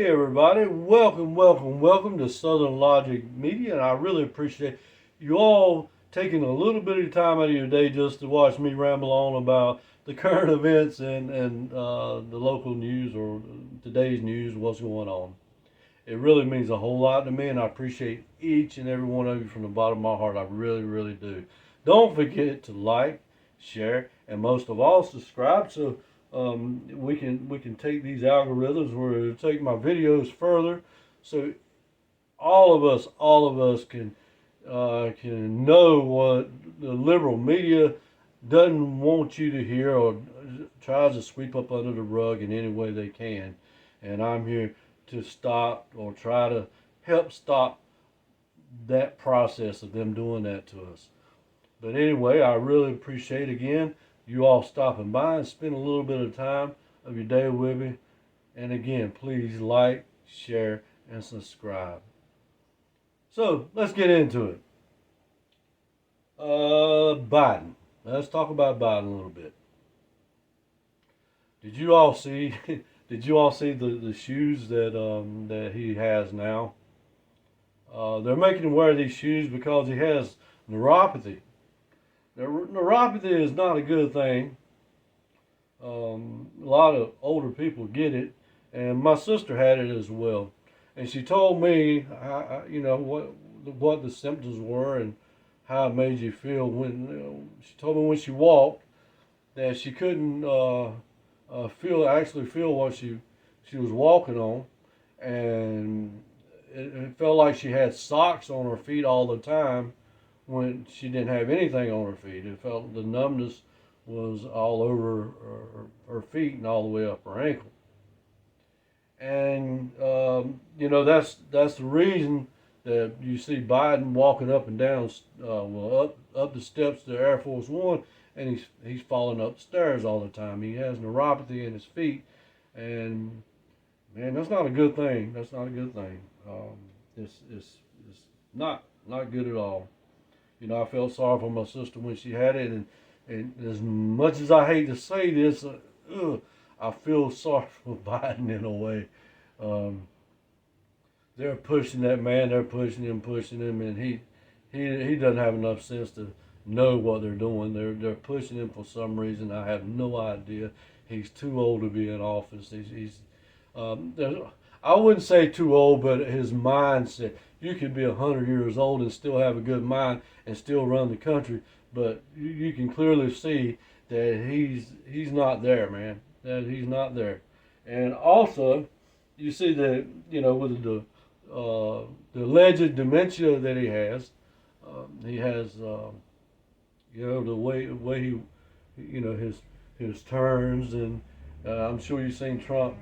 Hey everybody, welcome to Southern Logic Media, and I really appreciate you all taking a little bit of time out of your day just to watch me ramble on about the current events and the local news or today's news, what's going on. It really means a whole lot to me, and I appreciate each and every one of you from the bottom of my heart. I really do. Don't forget to like, share, and most of all, subscribe so we can take these algorithms where it'll take my videos further, so all of us can know what the liberal media doesn't want you to hear or tries to sweep up under the rug in any way they can. And I'm here to stop or try to help stop that process of them doing that to us. But anyway, I really appreciate again you all stopping by and spend a little bit of time of your day with me. And again, please like, share, and subscribe. So let's get into it. Biden. Let's talk about Biden a little bit. Did you all see? Did you all see the shoes that he has now? They're making him wear these shoes because he has neuropathy. Now, neuropathy is not a good thing. A lot of older people get it, and my sister had it as well. And she told me, what the symptoms were and how it made you feel she told me when she walked that she couldn't feel what she was walking on, and it felt like she had socks on her feet all the time when she didn't have anything on her feet. It felt the numbness was all over her feet and all the way up her ankle. And that's the reason that you see Biden walking up and down, up the steps to Air Force One, and he's falling up the stairs all the time. He has neuropathy in his feet, and man, that's not a good thing. That's not a good thing. It's not good at all. I felt sorry for my sister when she had it, and as much as I hate to say this, I feel sorry for Biden in a way. Um, they're pushing that man. They're pushing him, and he doesn't have enough sense to know what they're doing. They're pushing him for some reason. I have no idea. He's too old to be in office. Um, I wouldn't say too old, but his mindset. You could be 100 years old and still have a good mind and still run the country, but you can clearly see that he's not there, man. That he's not there. And also, you see that with the alleged dementia that he has the way he his turns, and I'm sure you've seen Trump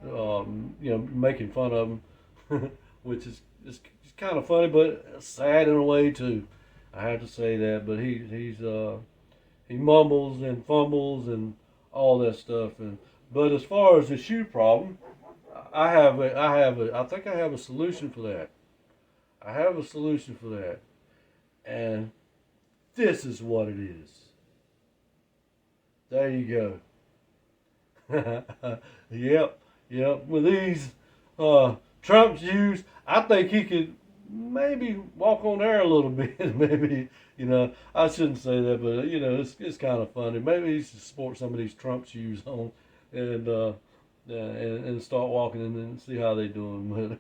making fun of him, which is it's kind of funny but sad in a way too. I have to say that, but he mumbles and fumbles and all that stuff. And but as far as the shoe problem, I think I have a solution for that. I have a solution for that, and this is what it is. There you go. Yep. With these Trump shoes, I think he could maybe walk on air a little bit. Maybe I shouldn't say that, but it's kind of funny. Maybe he should sport some of these Trump shoes on and and start walking and then see how they do them.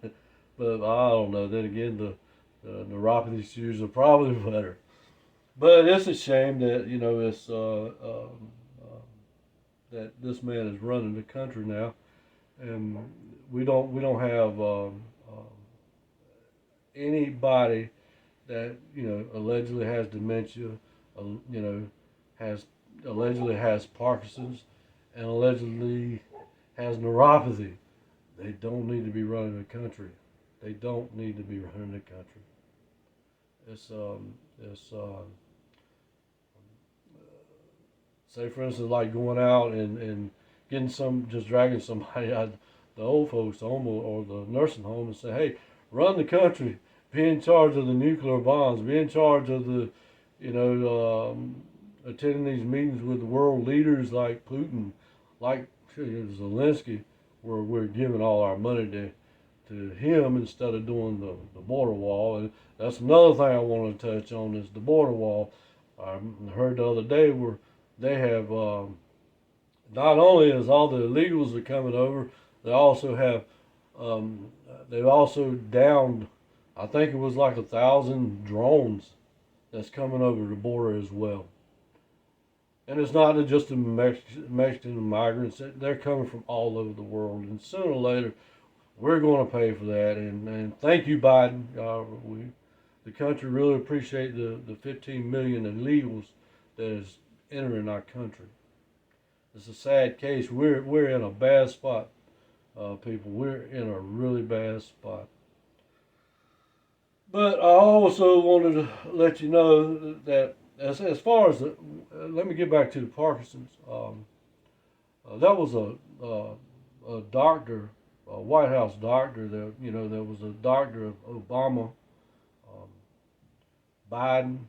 But I don't know. Then again, the neuropathy shoes are probably better. But it's a shame that it's that this man is running the country now, and we don't have anybody that allegedly has dementia, has allegedly has Parkinson's, and allegedly has neuropathy. They don't need to be running the country. They don't need to be running the country. It's say for instance like going out and getting just dragging somebody out the old folks home or the nursing home and say, hey, run the country, be in charge of the nuclear bombs, be in charge of the attending these meetings with the world leaders like Putin, like Zelensky, where we're giving all our money to him instead of doing the border wall. And that's another thing I want to touch on is the border wall. I heard the other day where they have not only is all the illegals are coming over, they also have they've also downed. I think it was like 1,000 drones that's coming over the border as well. And it's not just the Mexican migrants; they're coming from all over the world. And sooner or later, we're going to pay for that. And thank you, Biden. The country really appreciate the 15 million illegals that is entering our country. It's a sad case. We're in a bad spot, people. We're in a really bad spot. But I also wanted to let you know that as far as let me get back to the Parkinson's. That was a doctor, a White House doctor. That there was a doctor of Obama, um, Biden,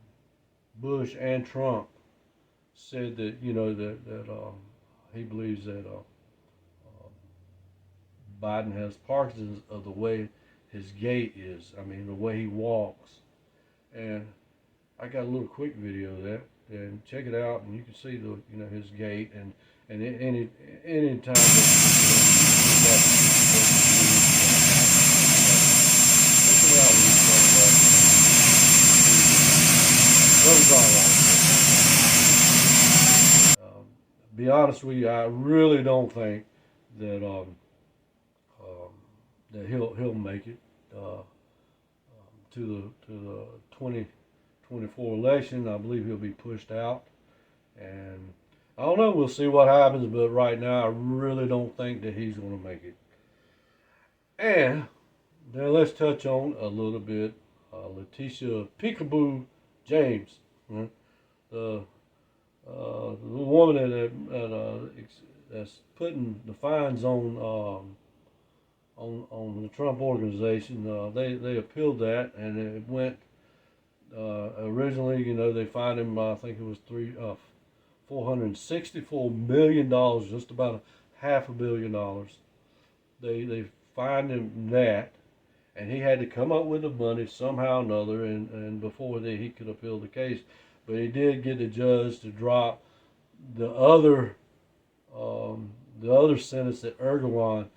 Bush, and Trump said that he believes that Biden has Parkinson's of the way his gait is. I mean, the way he walks. And I got a little quick video of that, and check it out, and you can see his gait, and any time that check it out when he's all right. Be honest with you, I really don't think that that he'll make it to the 2024 election. I believe he'll be pushed out, and I don't know. We'll see what happens, but right now, I really don't think that he's going to make it. And then let's touch on a little bit Letitia Peekaboo James, the woman that's putting the fines on the Trump organization. They appealed that, and it went. Originally, they fined him. I think it was $464 million, just about $500 million. They fined him that, and he had to come up with the money somehow or another, and before that he could appeal the case. But he did get the judge to drop the other sentence that Erdogan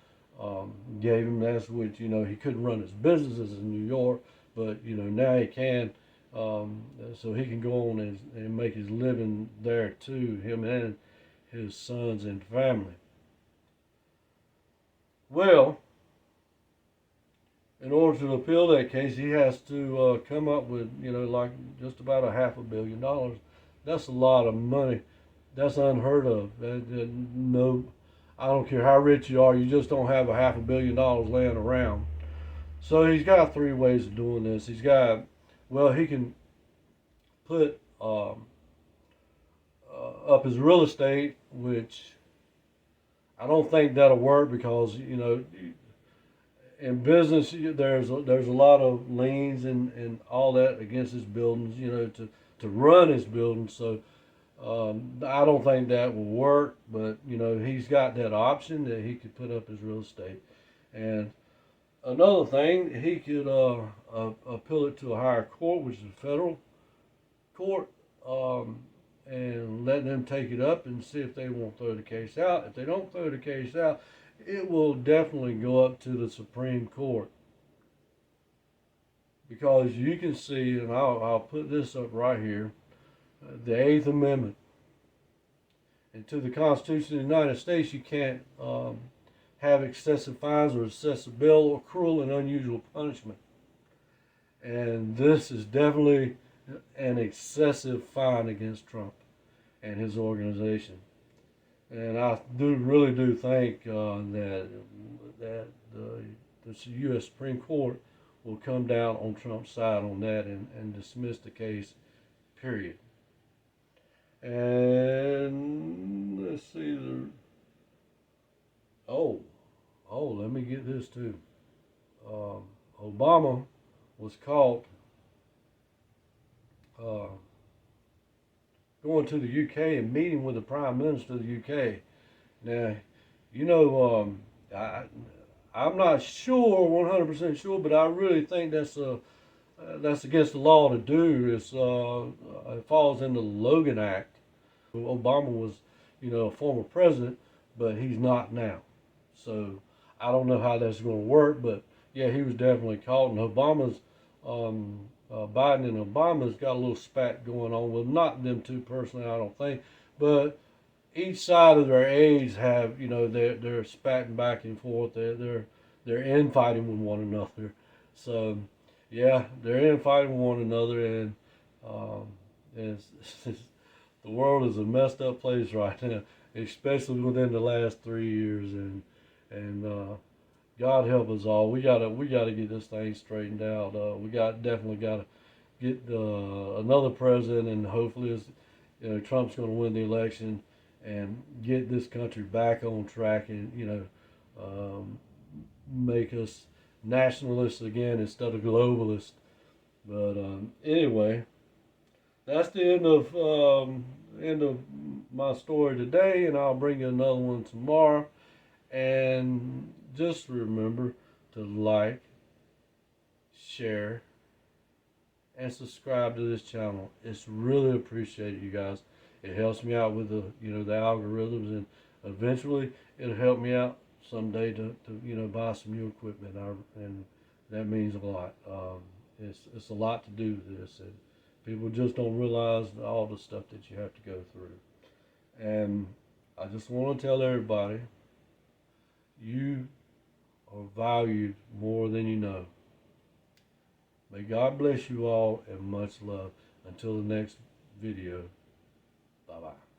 gave him. That's which he couldn't run his businesses in New York, but now he can. So he can go on and make his living there too, him and his sons and family. Well, in order to appeal that case, he has to come up with, like just about $500 million. That's a lot of money. That's unheard of. No, I don't care how rich you are, you just don't have $500 million laying around. So he's got three ways of doing this. He can put up his real estate, which I don't think that'll work because in business there's a lot of liens and all that against his buildings, to run his buildings. So I don't think that will work. But he's got that option that he could put up his real estate. And another thing, he could appeal it to a higher court, which is a federal court, and let them take it up and see if they won't throw the case out. If they don't throw the case out, it will definitely go up to the Supreme Court. Because you can see, and I'll put this up right here, the Eighth Amendment. And to the Constitution of the United States, you can't have excessive fines or excessive bail or cruel and unusual punishment. And this is definitely an excessive fine against Trump and his organization. And I really do think that the U.S. Supreme Court will come down on Trump's side on that and dismiss the case, period. And let's see. Let me get this too. Obama was caught going to the UK and meeting with the Prime Minister of the UK. Now, I'm not sure, 100% sure, but I really think that's against the law to do. It falls in the Logan Act. Obama was, a former president, but he's not now. So I don't know how that's going to work, but yeah, he was definitely caught. And Biden and Obama's got a little spat going on. Well, not them two personally, I don't think, but each side of their age have, they're spatting back and forth. They're infighting with one another. So yeah, they're infighting with one another, and um, it's, the world is a messed up place right now, especially within the last 3 years. And God help us all. We gotta get this thing straightened out. We definitely gotta get another president, and hopefully, Trump's going to win the election and get this country back on track, and make us nationalists again instead of globalists. But anyway, that's the end of my story today, and I'll bring you another one tomorrow. And just remember to like, share, and subscribe to this channel. It's really appreciated, you guys. It helps me out with the algorithms, and eventually it'll help me out someday to buy some new equipment. And that means a lot. It's a lot to do this, and people just don't realize all the stuff that you have to go through. And I just want to tell everybody, you are valued more than you know. May God bless you all, and much love. Until the next video, bye-bye.